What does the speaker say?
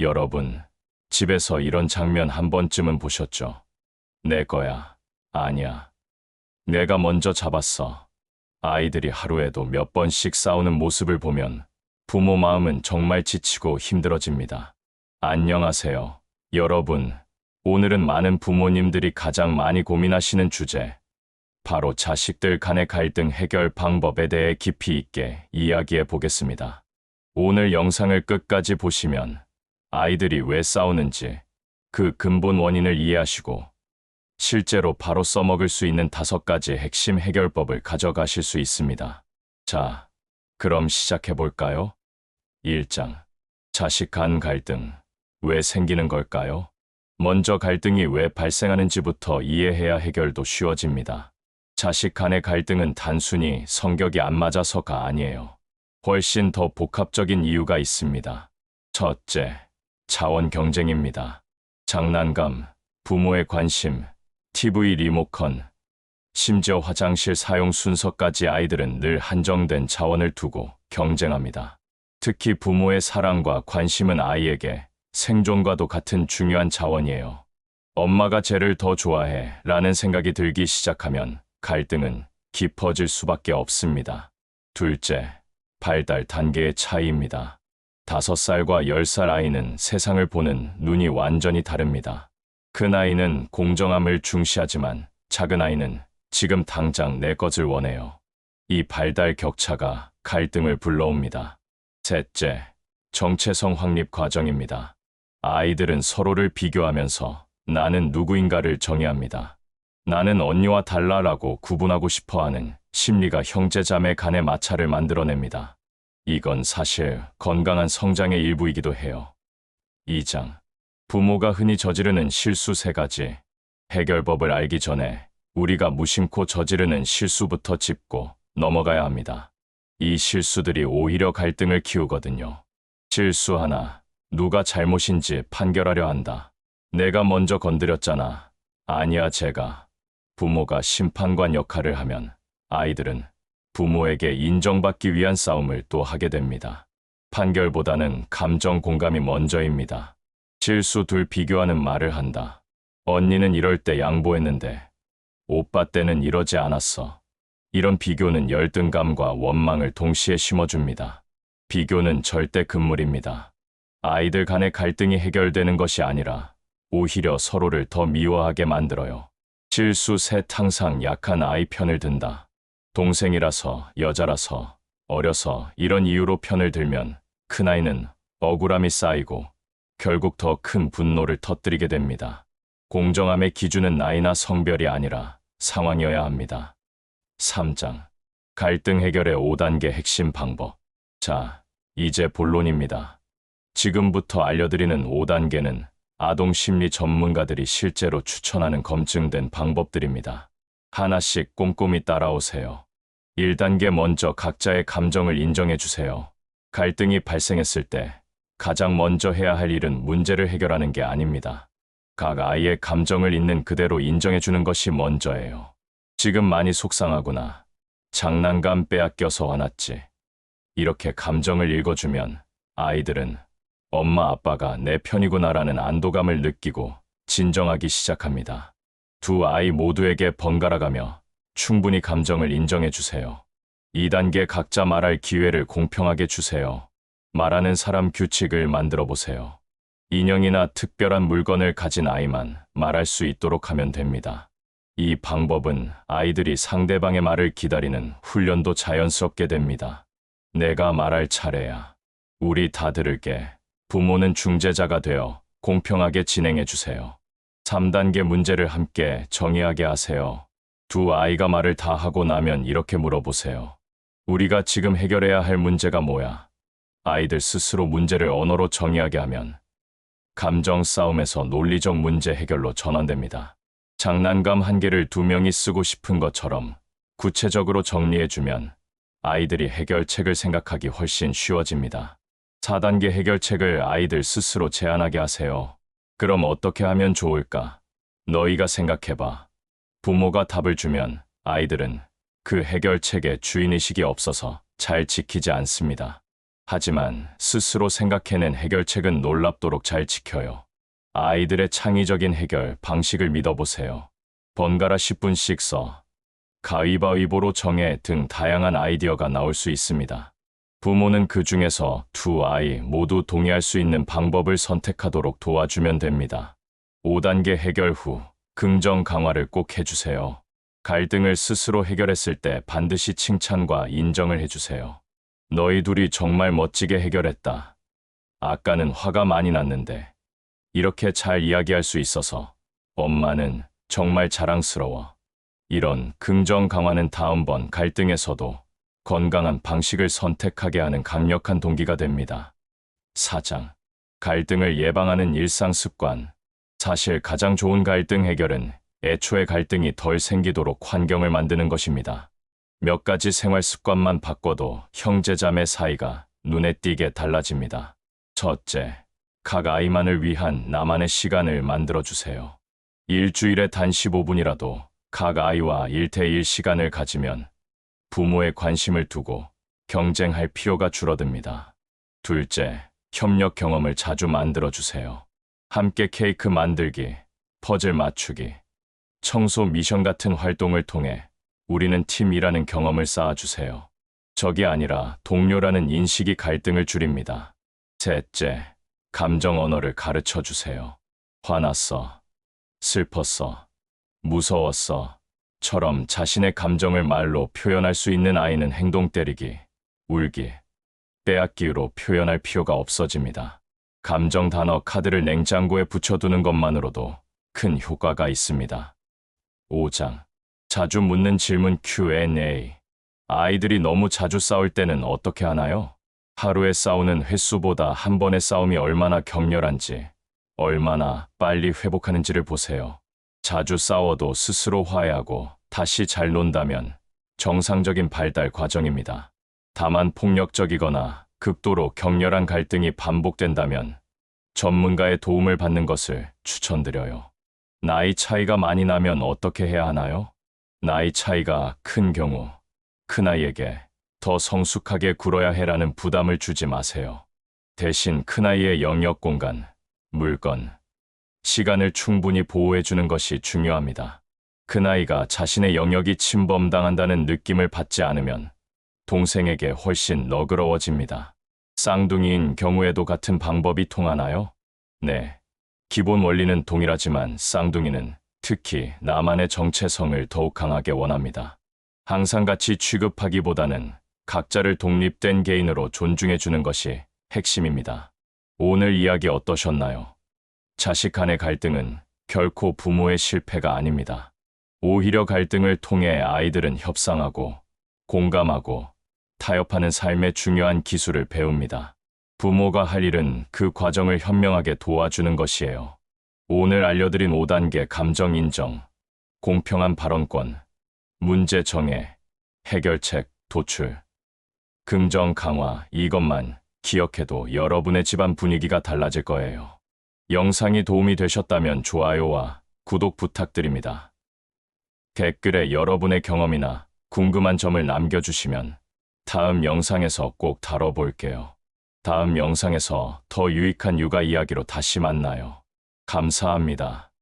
여러분, 집에서 이런 장면 한 번쯤은 보셨죠? 내 거야. 아니야. 내가 먼저 잡았어. 아이들이 하루에도 몇 번씩 싸우는 모습을 보면 부모 마음은 정말 지치고 힘들어집니다. 안녕하세요. 여러분, 오늘은 많은 부모님들이 가장 많이 고민하시는 주제, 바로 자식들 간의 갈등 해결 방법에 대해 깊이 있게 이야기해 보겠습니다. 오늘 영상을 끝까지 보시면 아이들이 왜 싸우는지 그 근본 원인을 이해하시고 실제로 바로 써먹을 수 있는 5가지 핵심 해결법을 가져가실 수 있습니다. 자, 그럼 시작해 볼까요? 1장. 자식 간 갈등. 왜 생기는 걸까요? 먼저 갈등이 왜 발생하는지부터 이해해야 해결도 쉬워집니다. 자식 간의 갈등은 단순히 성격이 안 맞아서가 아니에요. 훨씬 더 복합적인 이유가 있습니다. 첫째, 자원 경쟁입니다. 장난감, 부모의 관심, TV 리모컨, 심지어 화장실 사용 순서까지 아이들은 늘 한정된 자원을 두고 경쟁합니다. 특히 부모의 사랑과 관심은 아이에게 생존과도 같은 중요한 자원이에요. 엄마가 쟤를 더 좋아해 라는 생각이 들기 시작하면 갈등은 깊어질 수밖에 없습니다. 둘째, 발달 단계의 차이입니다. 5살과 10살 아이는 세상을 보는 눈이 완전히 다릅니다. 큰 아이는 공정함을 중시하지만 작은 아이는 지금 당장 내 것을 원해요. 이 발달 격차가 갈등을 불러옵니다. 셋째, 정체성 확립 과정입니다. 아이들은 서로를 비교하면서 나는 누구인가를 정의합니다. 나는 언니와 달라라고 구분하고 싶어하는 심리가 형제자매 간의 마찰을 만들어냅니다. 이건 사실 건강한 성장의 일부이기도 해요. 2장. 부모가 흔히 저지르는 실수 3가지. 해결법을 알기 전에 우리가 무심코 저지르는 실수부터 짚고 넘어가야 합니다. 이 실수들이 오히려 갈등을 키우거든요. 실수 하나, 누가 잘못인지 판결하려 한다. 내가 먼저 건드렸잖아. 아니야, 제가. 부모가 심판관 역할을 하면 아이들은 부모에게 인정받기 위한 싸움을 또 하게 됩니다. 판결보다는 감정 공감이 먼저입니다. 실수 둘 비교하는 말을 한다. 언니는 이럴 때 양보했는데 오빠 때는 이러지 않았어. 이런 비교는 열등감과 원망을 동시에 심어줍니다. 비교는 절대 금물입니다. 아이들 간의 갈등이 해결되는 것이 아니라 오히려 서로를 더 미워하게 만들어요. 실수 셋 항상 약한 아이 편을 든다. 동생이라서, 여자라서, 어려서 이런 이유로 편을 들면 큰아이는 억울함이 쌓이고 결국 더 큰 분노를 터뜨리게 됩니다. 공정함의 기준은 나이나 성별이 아니라 상황이어야 합니다. 3장. 갈등 해결의 5단계 핵심 방법. 자, 이제 본론입니다. 지금부터 알려드리는 5단계는 아동 심리 전문가들이 실제로 추천하는 검증된 방법들입니다. 하나씩 꼼꼼히 따라오세요. 1단계 먼저 각자의 감정을 인정해 주세요. 갈등이 발생했을 때 가장 먼저 해야 할 일은 문제를 해결하는 게 아닙니다. 각 아이의 감정을 있는 그대로 인정해 주는 것이 먼저예요. 지금 많이 속상하구나. 장난감 빼앗겨서 화났지. 이렇게 감정을 읽어주면 아이들은 엄마 아빠가 내 편이구나라는 안도감을 느끼고 진정하기 시작합니다. 두 아이 모두에게 번갈아가며 충분히 감정을 인정해 주세요. 2단계 각자 말할 기회를 공평하게 주세요. 말하는 사람 규칙을 만들어 보세요. 인형이나 특별한 물건을 가진 아이만 말할 수 있도록 하면 됩니다. 이 방법은 아이들이 상대방의 말을 기다리는 훈련도 자연스럽게 됩니다. 내가 말할 차례야. 우리 다 들을게. 부모는 중재자가 되어 공평하게 진행해 주세요. 3단계 문제를 함께 정의하게 하세요. 두 아이가 말을 다 하고 나면 이렇게 물어보세요. 우리가 지금 해결해야 할 문제가 뭐야? 아이들 스스로 문제를 언어로 정의하게 하면 감정 싸움에서 논리적 문제 해결로 전환됩니다. 장난감 1개를 2명이 쓰고 싶은 것처럼 구체적으로 정리해주면 아이들이 해결책을 생각하기 훨씬 쉬워집니다. 4단계 해결책을 아이들 스스로 제안하게 하세요. 그럼 어떻게 하면 좋을까? 너희가 생각해봐. 부모가 답을 주면 아이들은 그 해결책에 주인의식이 없어서 잘 지키지 않습니다. 하지만 스스로 생각해낸 해결책은 놀랍도록 잘 지켜요. 아이들의 창의적인 해결 방식을 믿어보세요. 번갈아 10분씩 써, 가위바위보로 정해 등 다양한 아이디어가 나올 수 있습니다. 부모는 그 중에서 두 아이 모두 동의할 수 있는 방법을 선택하도록 도와주면 됩니다. 5단계 해결 후 긍정 강화를 꼭 해주세요. 갈등을 스스로 해결했을 때 반드시 칭찬과 인정을 해주세요. 너희 둘이 정말 멋지게 해결했다. 아까는 화가 많이 났는데 이렇게 잘 이야기할 수 있어서 엄마는 정말 자랑스러워. 이런 긍정 강화는 다음번 갈등에서도 건강한 방식을 선택하게 하는 강력한 동기가 됩니다. 4장. 갈등을 예방하는 일상 습관. 사실 가장 좋은 갈등 해결은 애초에 갈등이 덜 생기도록 환경을 만드는 것입니다. 몇 가지 생활 습관만 바꿔도 형제자매 사이가 눈에 띄게 달라집니다. 첫째, 각 아이만을 위한 나만의 시간을 만들어주세요. 일주일에 단 15분이라도 각 아이와 1대1 시간을 가지면 부모의 관심을 두고 경쟁할 필요가 줄어듭니다. 둘째, 협력 경험을 자주 만들어주세요. 함께 케이크 만들기, 퍼즐 맞추기, 청소 미션 같은 활동을 통해 우리는 팀이라는 경험을 쌓아주세요. 적이 아니라 동료라는 인식이 갈등을 줄입니다. 셋째, 감정 언어를 가르쳐 주세요. 화났어, 슬펐어, 무서웠어 처럼 자신의 감정을 말로 표현할 수 있는 아이는 행동 때리기, 울기, 빼앗기로 표현할 필요가 없어집니다. 감정 단어 카드를 냉장고에 붙여두는 것만으로도 큰 효과가 있습니다. 5장. 자주 묻는 질문 Q&A. 아이들이 너무 자주 싸울 때는 어떻게 하나요? 하루에 싸우는 횟수보다 한 번의 싸움이 얼마나 격렬한지, 얼마나 빨리 회복하는지를 보세요. 자주 싸워도 스스로 화해하고 다시 잘 논다면 정상적인 발달 과정입니다. 다만 폭력적이거나 극도로 격렬한 갈등이 반복된다면 전문가의 도움을 받는 것을 추천드려요. 나이 차이가 많이 나면 어떻게 해야 하나요? 나이 차이가 큰 경우 큰아이에게 더 성숙하게 굴어야 해라는 부담을 주지 마세요. 대신 큰아이의 영역 공간, 물건, 시간을 충분히 보호해주는 것이 중요합니다. 큰아이가 자신의 영역이 침범당한다는 느낌을 받지 않으면 동생에게 훨씬 너그러워집니다. 쌍둥이인 경우에도 같은 방법이 통하나요? 네. 기본 원리는 동일하지만 쌍둥이는 특히 나만의 정체성을 더욱 강하게 원합니다. 항상 같이 취급하기보다는 각자를 독립된 개인으로 존중해주는 것이 핵심입니다. 오늘 이야기 어떠셨나요? 자식 간의 갈등은 결코 부모의 실패가 아닙니다. 오히려 갈등을 통해 아이들은 협상하고 공감하고 타협하는 삶의 중요한 기술을 배웁니다. 부모가 할 일은 그 과정을 현명하게 도와주는 것이에요. 오늘 알려드린 5단계 감정 인정, 공평한 발언권, 문제 정해, 해결책 도출, 긍정 강화 이것만 기억해도 여러분의 집안 분위기가 달라질 거예요. 영상이 도움이 되셨다면 좋아요와 구독 부탁드립니다. 댓글에 여러분의 경험이나 궁금한 점을 남겨주시면 다음 영상에서 꼭 다뤄볼게요. 다음 영상에서 더 유익한 육아 이야기로 다시 만나요. 감사합니다.